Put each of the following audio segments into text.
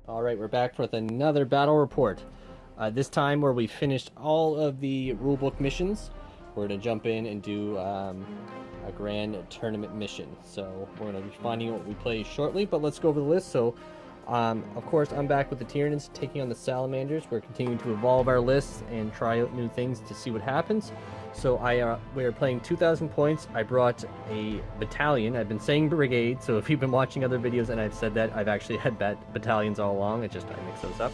Alright, we're back with another battle report. This time where we finished all of the rulebook missions, we're going to jump in and do a grand tournament mission. So we're going to be finding what we play shortly, but let's go over the list. So, of course, I'm back with the Tyranids taking on the Salamanders. We're continuing to evolve our lists and try out new things to see what happens. So we are playing 2,000 points. I brought a battalion. I've been saying brigade, so if you've been watching other videos and I've said that, I've actually had battalions all along. I mix those up.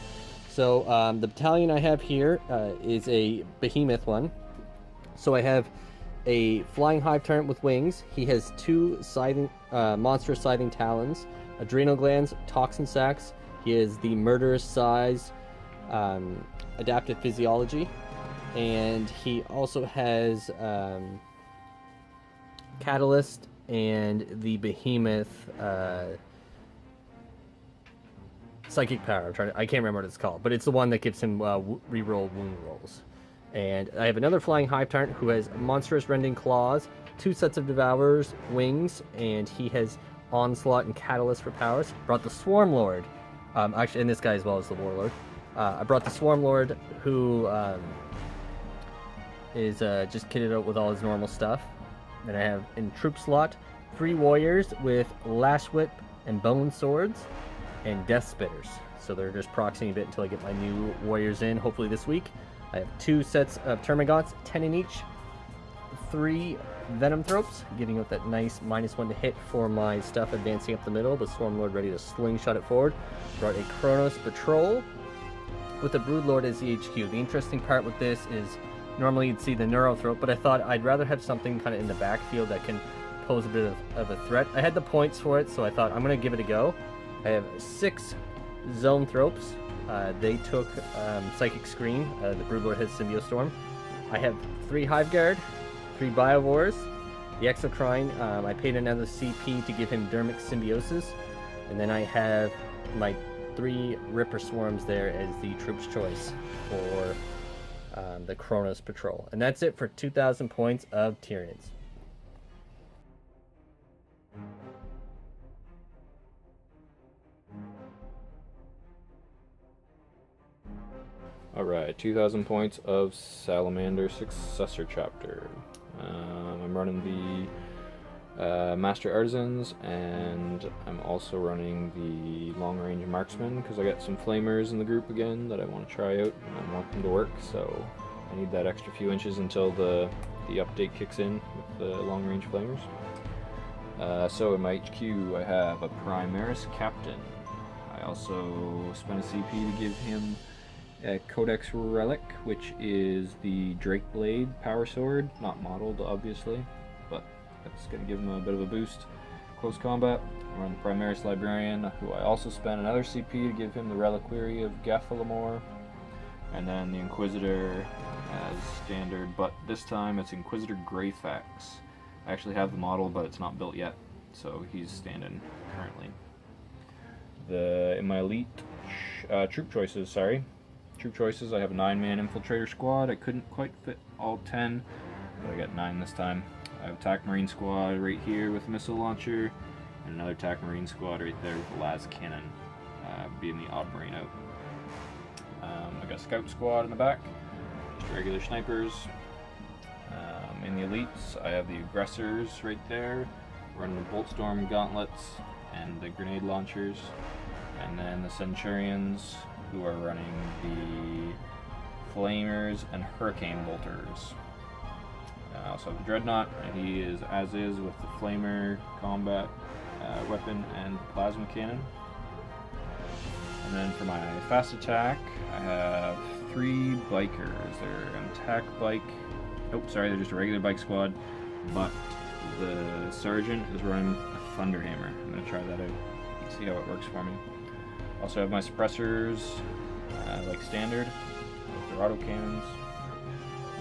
So the battalion I have here is a Behemoth one. So I have a flying Hive Tyrant with wings. He has two monstrous scything talons, adrenal glands, toxin sacs. He has the murderous size, adaptive physiology. And he also has Catalyst and the Behemoth Psychic Power. I can't remember what it's called, but it's the one that gives him reroll wound rolls. And I have another Flying Hive Tyrant who has Monsterous Rending Claws, two sets of Devourers, wings, and he has Onslaught and Catalyst for powers. Brought the Swarmlord, actually, and this guy as well as the Warlord. I brought the Swarmlord who... is just kitted out with all his normal stuff. Then I have in troop slot 3 warriors with Lash Whip and Bone Swords and Death Spitters. So they're just proxying a bit until I get my new warriors in, hopefully this week. I have 2 sets of Termagants, 10 in each. 3 Venomthropes, getting out that nice -1 to hit for my stuff advancing up the middle. The Swarmlord ready to slingshot it forward. Brought a Kronos Patrol with the Broodlord as the HQ. The interesting part with this is normally you'd see the Neurothrope, but I thought I'd rather have something kind of in the backfield that can pose a bit of a threat. I had the points for it, so I thought I'm going to give it a go. I have 6 Zonethropes. They took Psychic Screen. The Broodlord has Symbiostorm. I have 3 Hive Guard, 3 Biovores. The Exocrine, I paid another CP to give him Dermic Symbiosis. And then I have my 3 Ripper Swarms there as the troops choice for the Kronos Patrol. And that's it for 2,000 points of Tyranids. Alright, 2,000 points of Salamander Successor Chapter. I'm running the Master Artisans, and I'm also running the Long Range Marksman because I got some Flamers in the group again that I want to try out, and I want them to work, so I need that extra few inches until the update kicks in with the Long Range Flamers. So in my HQ I have a Primaris Captain. I also spent a CP to give him a Codex Relic, which is the Drake Blade Power Sword, not modeled obviously, but that's going to give him a bit of a boost. Close combat, I run the Primaris Librarian, who I also spent another CP to give him the Reliquary of Gaffalamore, and then the Inquisitor as standard, but this time it's Inquisitor Greyfax. I actually have the model, but it's not built yet, so he's standing currently. In my elite troop choices, I have a 9-man Infiltrator Squad. I couldn't quite fit all 10, but I got 9 this time. I have a TAC Marine Squad right here with a missile launcher, and another TAC Marine Squad right there with a las cannon, being the odd Marine out. I got a Scout Squad in the back, just regular snipers. In the elites, I have the Aggressors right there, running the Boltstorm Gauntlets and the Grenade Launchers, and then the Centurions, who are running the Flamers and Hurricane Bolters. I also have the Dreadnought, and he is as is with the Flamer combat weapon and plasma cannon. And then for my fast attack, I have 3 bikers. They're an attack bike. Oh, sorry, they're just a regular bike squad, but the sergeant is running a Thunderhammer. I'm going to try that out, see how it works for me. Also have my suppressors, like standard, with their auto cannons.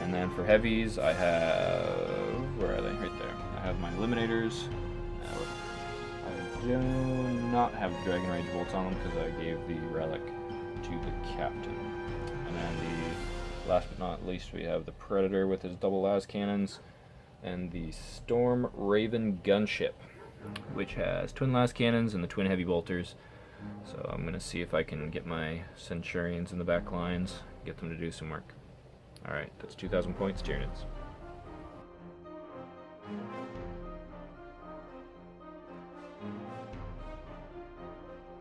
And then for heavies, I have, where are they? Right there. I have my eliminators. I do not have Dragon Rage bolts on them because I gave the relic to the captain. And then last but not least, we have the Predator with his double las cannons and the Stormraven gunship, which has twin las cannons and the twin heavy bolters. So I'm going to see if I can get my Centurions in the back lines, get them to do some work. Alright, that's 2,000 points, Tyranids.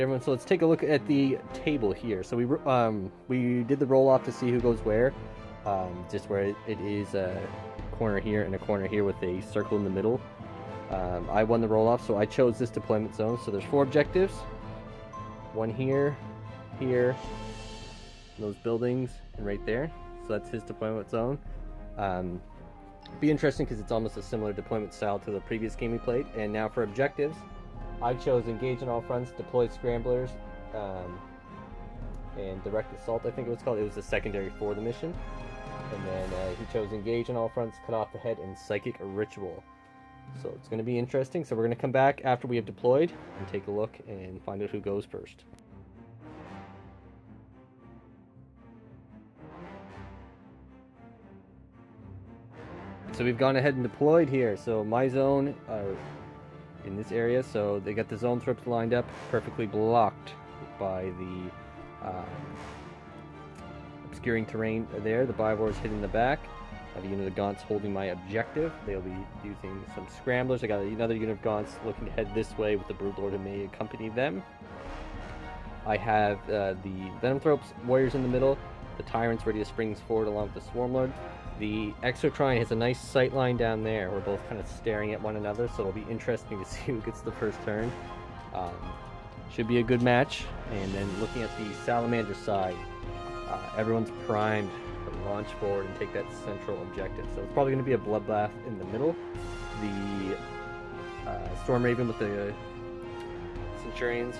Everyone, so let's take a look at the table here. So we did the roll off to see who goes where. Just where it is a corner here and a corner here with a circle in the middle. I won the roll off, so I chose this deployment zone. So there's 4 objectives. One here, here, those buildings, and right there. So that's his deployment zone. Be interesting because it's almost a similar deployment style to the previous game we played. And now for objectives, I chose engage on all fronts, deploy scramblers, and direct assault, I think it was called. It was the secondary for the mission. And then he chose engage on all fronts, cut off the head, and psychic ritual. So it's going to be interesting. So we're going to come back after we have deployed and take a look and find out who goes first. So we've gone ahead and deployed here. So my zone in this area, so they got the Venomthropes lined up, perfectly blocked by the obscuring terrain there. The Bivores hidden in the back. I have a unit of Gaunts holding my objective. They'll be using some Scramblers. I got another unit of Gaunts looking to head this way with the Broodlord who may accompany them. I have the Venomthropes warriors in the middle. The Tyrants ready to spring forward along with the Swarmlord. The Exocrine has a nice sight line down there. We're both kind of staring at one another, so it'll be interesting to see who gets the first turn. Should be a good match. And then looking at the Salamander side, everyone's primed to launch forward and take that central objective. So it's probably going to be a bloodbath in the middle. The Stormraven with the Centurions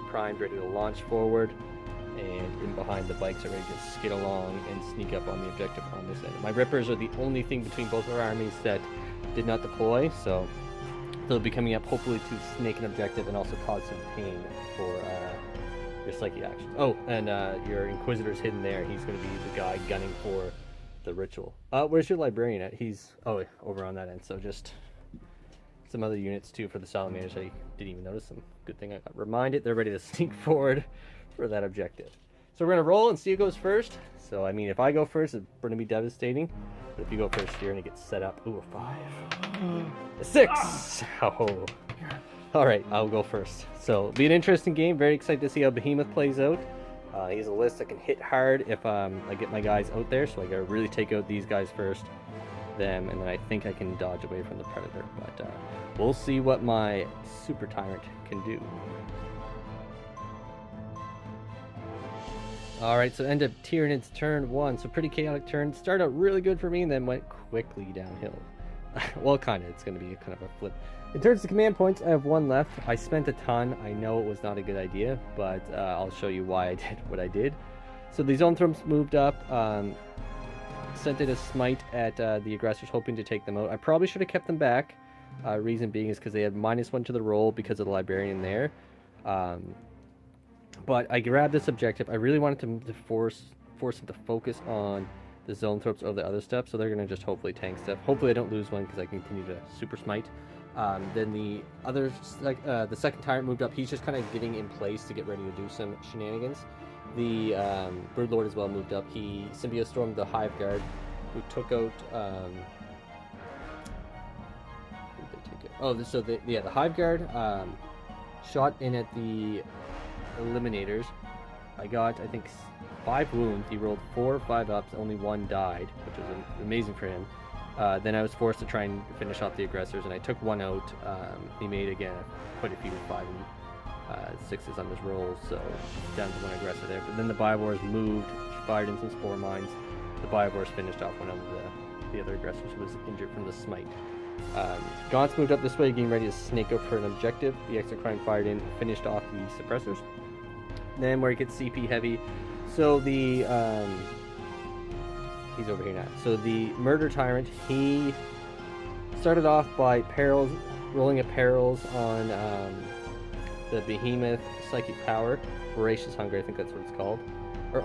primed, ready to launch forward. And in behind, the bikes are ready to skid along and sneak up on the objective on this end. My Rippers are the only thing between both our armies that did not deploy, so they'll be coming up hopefully to snake an objective and also cause some pain for your psychic action. Oh, and your Inquisitor's hidden there. He's going to be the guy gunning for the ritual. Where's your Librarian at? He's over on that end. So just some other units too for the Salamanders. I didn't even notice them. Good thing I got reminded. They're ready to sneak forward for that objective. So we're going to roll and see who goes first. So, I mean, if I go first, it's going to be devastating. But if you go first, you're going to get set up. Ooh, a 5. A 6! Oh. Alright, I'll go first. So, it'll be an interesting game. Very excited to see how Behemoth plays out. He's a list that can hit hard if I get my guys out there. So, I got to really take out these guys first. Them, and then I think I can dodge away from the Predator. But we'll see what my Super Tyrant can do. Alright, so end of Tyranids Turn 1. So pretty chaotic turn. Started out really good for me and then went quickly downhill. Well, kind of. It's going to be kind of a flip. In terms of command points, I have 1 left. I spent a ton. I know it was not a good idea, but I'll show you why I did what I did. So the Venomthropes moved up. Sent in a smite at the aggressors, hoping to take them out. I probably should have kept them back. Reason being is because they had -1 to the roll because of the Librarian there. But I grabbed this objective. I really wanted to force them to focus on the Venomthropes over the other stuff, so they're going to just hopefully tank stuff. Hopefully I don't lose one because I continue to super smite. Then the other, the second Tyrant moved up. He's just kind of getting in place to get ready to do some shenanigans. The Broodlord as well moved up. He symbiote stormed the Hive Guard, who took out. Who did they take out? Oh, so the Hive Guard shot in at the Eliminators. I got, I think, 5 wounds. He rolled 4 or 5 ups, only 1 died, which was amazing for him. Then I was forced to try and finish off the aggressors, and I took 1 out. He made, again, quite a few 5 and 6s on his rolls, so down to 1 aggressor there. But then the Bivores moved, fired in some Spore Mines. The Bivores finished off one of the other aggressors who was injured from the smite. Gaunts moved up this way, getting ready to snake up for an objective. The Exocrine fired in, finished off the suppressors. Then where it gets CP heavy, so the he's over here now. So the Murder Tyrant, he started off by rolling a perils on the Behemoth Psychic Power, Voracious Hunger, I think that's what it's called, or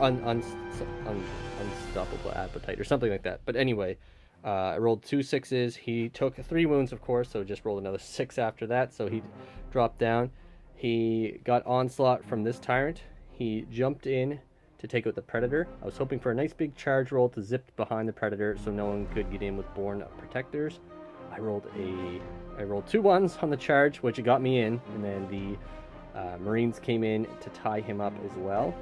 Unstoppable Appetite or something like that. But anyway, I rolled 2 6s. He took 3 wounds, of course, so just rolled another 6 after that. So he dropped down. He got Onslaught from this Tyrant. He jumped in to take out the Predator. I was hoping for a nice big charge roll to zip behind the Predator so no one could get in with Born Protectors. I rolled 2 ones on the charge, which got me in, and then the Marines came in to tie him up as well.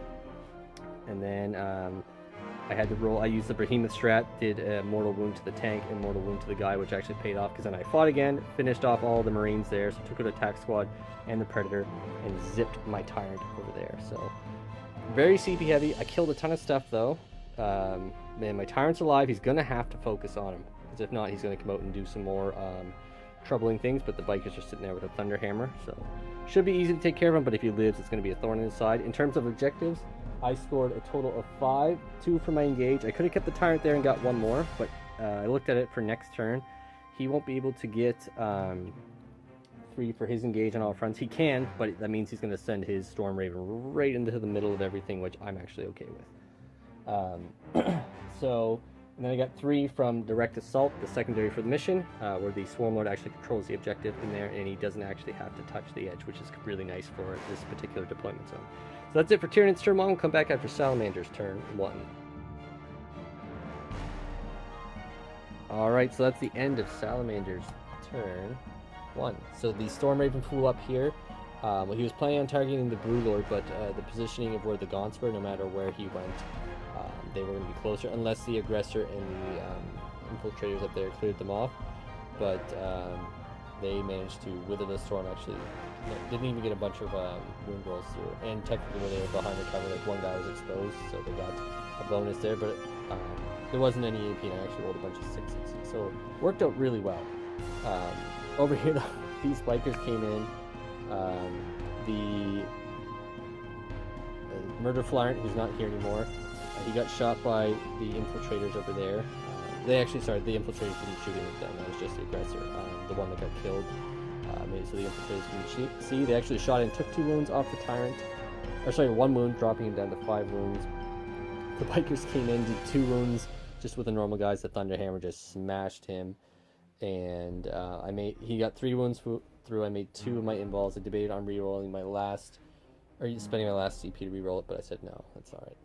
And then I had to roll. I used the Behemoth strat, did a mortal wound to the tank and mortal wound to the guy, which actually paid off because then I fought again, finished off all the Marines there, so took out attack squad and the Predator and zipped my Tyrant over there. So very CP heavy. I killed a ton of stuff though. Man, my Tyrant's alive. He's gonna have to focus on him, because if not, he's gonna come out and do some more troubling things. But the bikers are sitting there with a thunder hammer, so should be easy to take care of him. But if he lives, it's gonna be a thorn in his side. In terms of objectives, I scored a total of 5, 2 for my engage. I could have kept the Tyrant there and got 1 more, but I looked at it for next turn. He won't be able to get 3 for his engage on all fronts. He can, but that means he's going to send his Stormraven right into the middle of everything, which I'm actually okay with. And then I got 3 from Direct Assault, the secondary for the mission, where the Swarmlord actually controls the objective in there, and he doesn't actually have to touch the edge, which is really nice for this particular deployment zone. So that's it for Tyranids Turn 1. We'll come back after Salamanders Turn 1. Alright, so that's the end of Salamanders Turn 1. So the Stormraven flew up here. Well, he was planning on targeting the WARLORD, but the positioning of where the Gaunts were, no matter where he went, they were going to be closer, unless the aggressor and the infiltrators up there cleared them off. But they managed to wither the storm. Actually, didn't even get a bunch of wound rolls through. And technically, when they were behind the cover, like, one guy was exposed, so they got a bonus there. But there wasn't any AP, and I actually rolled a bunch of 6s, so it worked out really well. Over here, these bikers came in. The Murder Flyrant, who's not here anymore, he got shot by the infiltrators over there. The infiltrators didn't shoot him at them, that was just the aggressor, the one that got killed. So the infiltrators didn't see. They actually shot and took 2 wounds off the Tyrant. Or sorry, 1 wound, dropping him down to 5 wounds. The bikers came in, did 2 wounds just with the normal guys. The Thunder Hammer just smashed him. And he got 3 wounds through. I made 2 of my involves. I debated on re-rolling my last, or spending my last CP to re-roll it, but I said no, that's alright.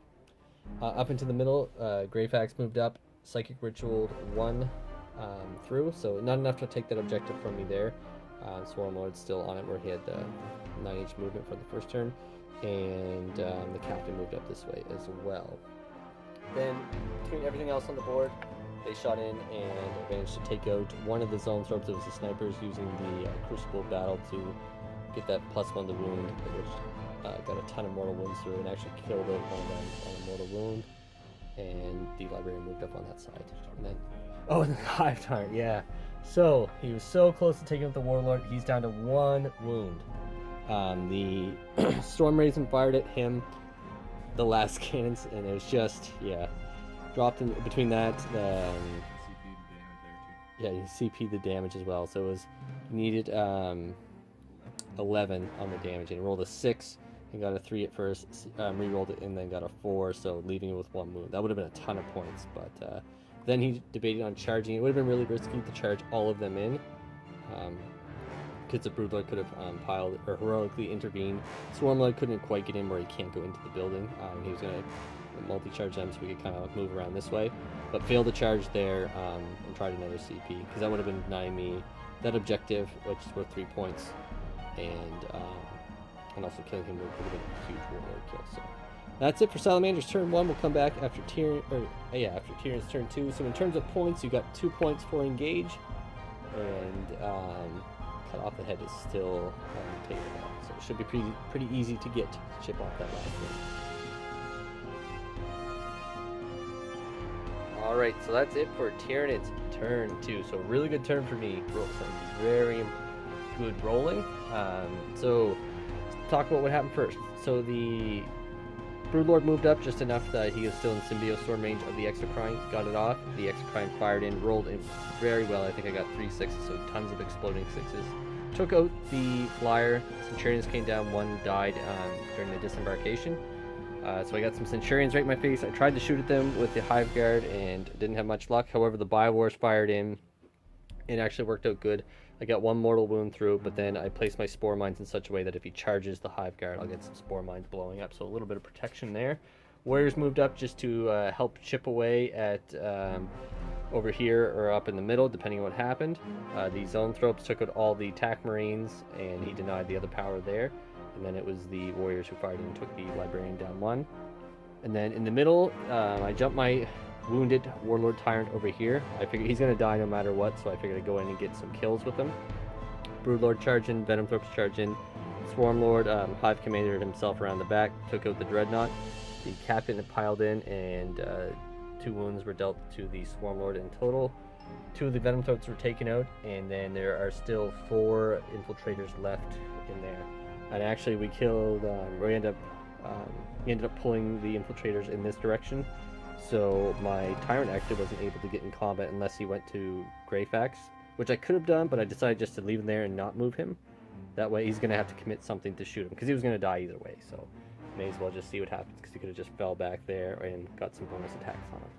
Up into the middle, Greyfax moved up, Psychic Ritualed 1 through, so not enough to take that objective from me there. Swarmlord's still on it, where he had the 9-inch movement for the first turn, and the Captain moved up this way as well. Then, between everything else on the board, they shot in and managed to take out one of the Zonethropes. It was the snipers using the Crucible Battle to get that +1 to wound, which got a ton of mortal wounds through, and actually killed out one of them on a mortal wound. And the Librarian moved up on that side. And then, and the Hive Tyrant, yeah. So he was so close to taking out the Warlord. He's down to 1 wound. The Stormraven fired at him the last cannons, and it was just, yeah, dropped in between that. Yeah, you CP the damage as well. So it was needed 11 on the damage, and rolled a 6 and got a 3 at first. Re-rolled it and then got a 4, so leaving it with 1 wound. That would have been a ton of points, but then he debated on charging. It would have been really risky to charge all of them in, because the Broodlord could have piled or heroically intervened. Swarmlord couldn't quite get in where he can't go into the building. He was going to multi-charge them so we could kind of move around this way, but failed to charge there and tried another CP, because that would have been denying me that objective, which is worth 3 points, and also killing him would have been a huge Warlord kill. So that's it for Salamanders Turn 1. We'll come back after Tyranids Turn 2. So in terms of points, you got 2 points for engage, and cut off the head is still on the table now, so it should be pretty easy to get chip off that last one. Alright, so that's it for Tyranids Turn 2. So really good turn for me. Some very good rolling. So let's talk about what happened first. So the Broodlord moved up just enough that he was still in Symbiote storm range of the Exocrine. Got it off. The Exocrine fired in, rolled in very well. I think I got 3 6s, so tons of exploding 6s. Took out the flyer. Centurions came down. 1 died during the disembarkation. So I got some Centurions right in my face. I tried to shoot at them with the Hive Guard and didn't have much luck. However, the Biowars fired in. It actually worked out good. I got 1 mortal wound through, but then I placed my Spore Mines in such a way that if he charges the Hive Guard, I'll get some Spore Mines blowing up, so a little bit of protection there. Warriors moved up just to help chip away at over here or up in the middle, depending on what happened. The Zoanthropes took out all the attack Marines, and he denied the other power there. And then it was the Warriors who fired in and took the Librarian down 1. And then in the middle, I jumped my wounded Warlord Tyrant over here. I figured he's going to die no matter what, so I figured I'd go in and get some kills with him. Broodlord charge in, Venomthropes charge in. Swarmlord, Hive Commander himself around the back, took out the Dreadnought. The Captain had piled in, and 2 wounds were dealt to the Swarmlord in total. 2 of the Venomthropes were taken out, and then there are still 4 infiltrators left in there. And actually, we killed. We ended up pulling the infiltrators in this direction. So my Tyrant actually wasn't able to get in combat unless he went to Greyfax, which I could have done, but I decided just to leave him there and not move him. That way, he's going to have to commit something to shoot him, because he was going to die either way. So may as well just see what happens, because he could have just fell back there and got some bonus attacks on him.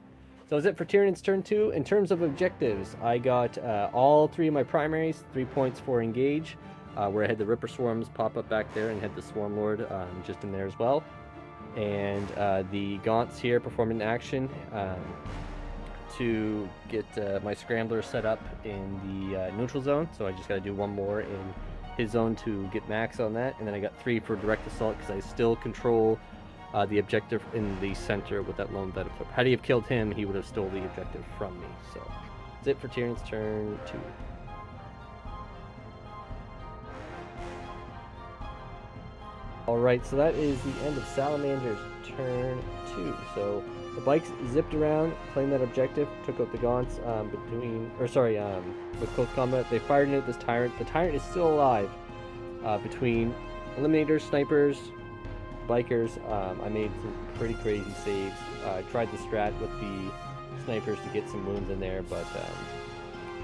So that's it for Tyranids Turn 2. In terms of objectives, I got all 3 of my primaries, 3 points for engage, where I had the Ripper Swarms pop up back there and had the Swarmlord just in there as well. And the Gaunts here performed an action to get my Scramblers set up in the neutral zone. So I just got to do 1 more in his zone to get max on that. And then I got 3 for direct assault because I still control the objective in the center with that lone Venomthrope. Had he have killed him, he would have stole the objective from me. So that's it for Tyranids Turn 2. Alright, so that is the end of Salamanders Turn 2. So the bikes zipped around, claimed that objective, took out the Gaunts with close combat. They fired at this Tyrant. The Tyrant is still alive. Between Eliminators, Snipers, Bikers, I made some pretty crazy saves. I tried the strat with the Snipers to get some wounds in there, but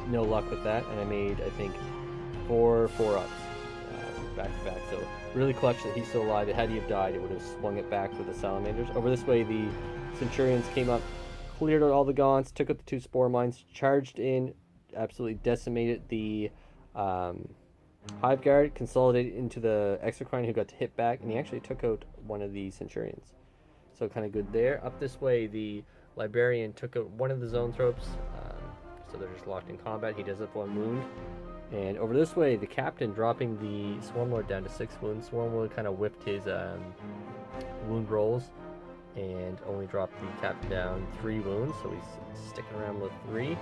no luck with that. And I made, I think, 4 4-ups back to back. So really clutch that he's still alive. Had he have died, it would have swung it back for the Salamanders. Over this way, the Centurions came up, cleared out all the Gaunts, took out the 2 Spore Mines, charged in, absolutely decimated the Hive Guard, consolidated into the Exocrine who got to hit back, and he actually took out one of the Centurions. So kind of good there. Up this way, the Librarian took out one of the Zoanthropes, so they're just locked in combat. He does have 1 wound. And over this way, the Captain dropping the Swarmlord down to 6 wounds. Swarmlord kind of whipped his wound rolls and only dropped the Captain down 3 wounds, so he's sticking around with 3.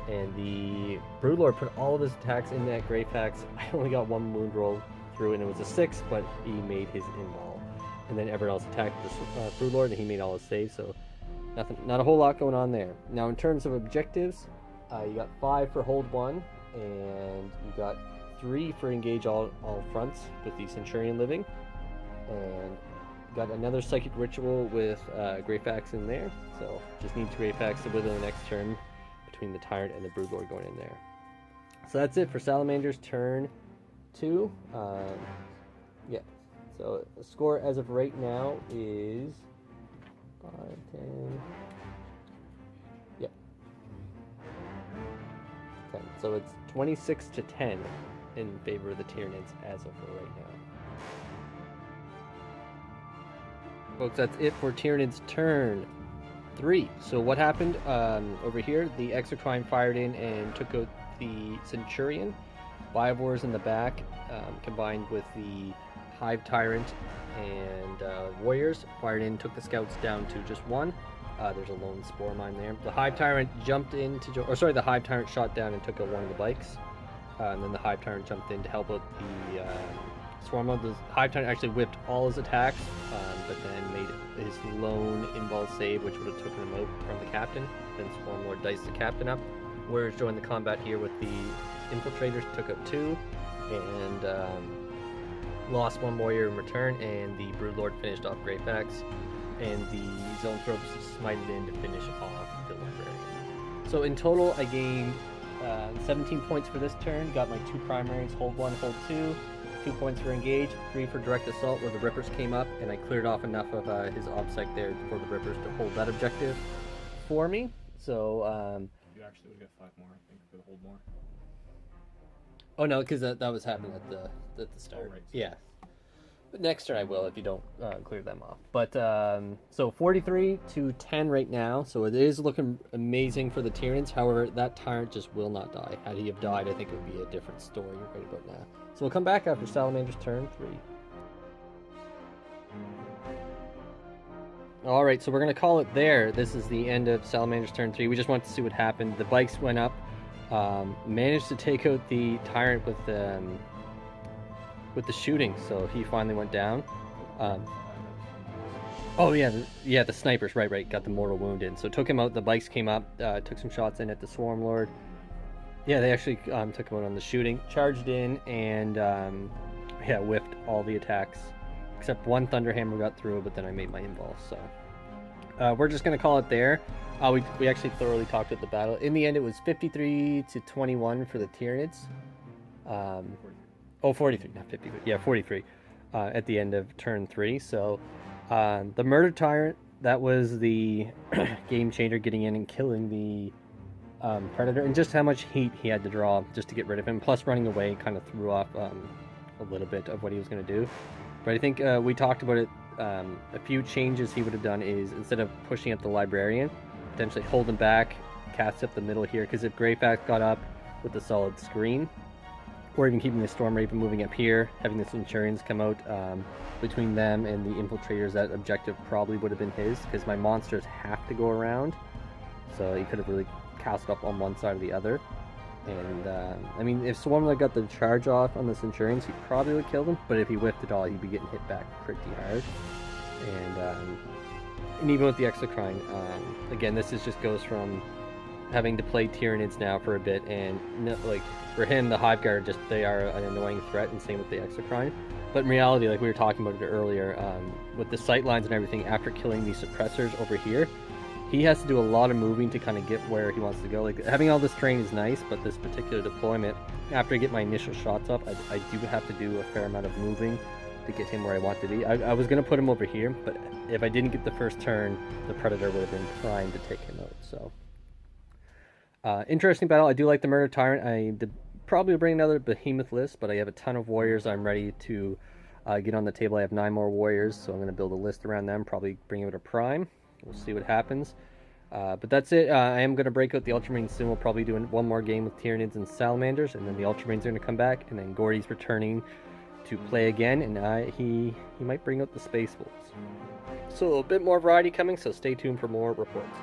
And the Broodlord put all of his attacks in that Greyfax. I only got 1 wound roll through, and it was a 6, but he made his in-ball. And then everyone else attacked the Broodlord, and he made all his saves, so not a whole lot going on there. Now, in terms of objectives, you got 5 for Hold 1, and you got 3 for Engage all fronts with the Centurion living, and got another Psychic Ritual with Greyfax in there, so just need Greyfax to within the next turn between the Tyrant and the Broodlord going in there. So that's it for Salamanders Turn 2. Yeah, so the score as of right now is 5, 10, yep, 10. So it's 26-10 in favor of the Tyranids as of right now. Folks, that's it for Tyranids Turn 3. So what happened over here? The Exocrine fired in and took out the Centurion. Biovores in the back, combined with the Hive Tyrant and Warriors, fired in, took the Scouts down to just 1. There's a lone Spore Mine there. The Hive Tyrant jumped in to the Hive Tyrant shot down and took out one of the bikes. And then the Hive Tyrant jumped in to help out the Swarmlord. The Hive Tyrant actually whipped all his attacks, but then made his lone in-ball save, which would have taken him out from the Captain. Then Swarmlord diced the Captain up. Warriors joined the combat here with the Infiltrators, took out 2, and lost 1 Warrior in return, and the Broodlord finished off Greyfax, and the Zoanthropes smited in to finish off the Librarian. So in total, I gained 17 points for this turn, got my 2 primaries, hold 1, hold 2, 2 points for engage, 3 for direct assault where the Rippers came up, and I cleared off enough of his OBSEC there for the Rippers to hold that objective for me. So you actually would get 5 more, I think, if you hold more. Oh no, because that was happening at the start. Oh, right. Yeah. But next turn I will if you don't clear them off. But so 43 to 10 right now. So it is looking amazing for the Tyranids. However, that Tyrant just will not die. Had he have died, I think it would be a different story right about now. So we'll come back after Salamander's turn 3. Alright, so we're going to call it there. This is the end of Salamander's turn 3. We just wanted to see what happened. The bikes went up. Managed to take out the Tyrant with the shooting, so he finally went down. Oh yeah, the snipers, right, got the mortal wound in. So took him out, the bikes came up, took some shots in at the Swarmlord. Yeah, they actually took him out on the shooting. Charged in and yeah, whiffed all the attacks. Except one Thunderhammer got through, but then I made my invulse, so. We're just going to call it there. We actually thoroughly talked at the battle. In the end, it was 53 to 21 for the Tyranids. 43, not 53. Yeah, 43 at the end of turn 3. So the Murder Tyrant, that was the game changer, getting in and killing the Predator. And just how much heat he had to draw just to get rid of him. Plus running away kind of threw off a little bit of what he was going to do. But I think we talked about it. A few changes he would have done is, instead of pushing at the Librarian, potentially hold him back, cast up the middle here, because if Greyfax got up with a solid screen, or even keeping the Stormraven moving up here, having the Centurions come out between them and the Infiltrators, that objective probably would have been his, because my monsters have to go around, so he could have really cast up on one side or the other. And I mean, if Swarmlord got the charge off on the Centurions, he probably would kill them, but if he whiffed it all, he'd be getting hit back pretty hard. And even with the Exocrine, again, this just goes from having to play Tyranids now for a bit, and like for him, the Hive Guard, they are an annoying threat, and same with the Exocrine. But in reality, like we were talking about it earlier, with the sight lines and everything, after killing these suppressors over here, he has to do a lot of moving to kind of get where he wants to go. Like, having all this terrain is nice, but this particular deployment, after I get my initial shots up, I do have to do a fair amount of moving to get him where I want to be. I was going to put him over here, but if I didn't get the first turn, the Predator would have been primed to take him out. So, interesting battle. I do like the Murder Tyrant. I probably bring another Behemoth list, but I have a ton of warriors I'm ready to get on the table. I have 9 more warriors, so I'm going to build a list around them, probably bring it a prime. We'll see what happens. But that's it. I am going to break out the Ultramarines soon. We'll probably do one more game with Tyranids and Salamanders, and then the Ultramarines are going to come back, and then Gordy's returning to play again, and he might bring out the Space Wolves. So a bit more variety coming, so stay tuned for more reports.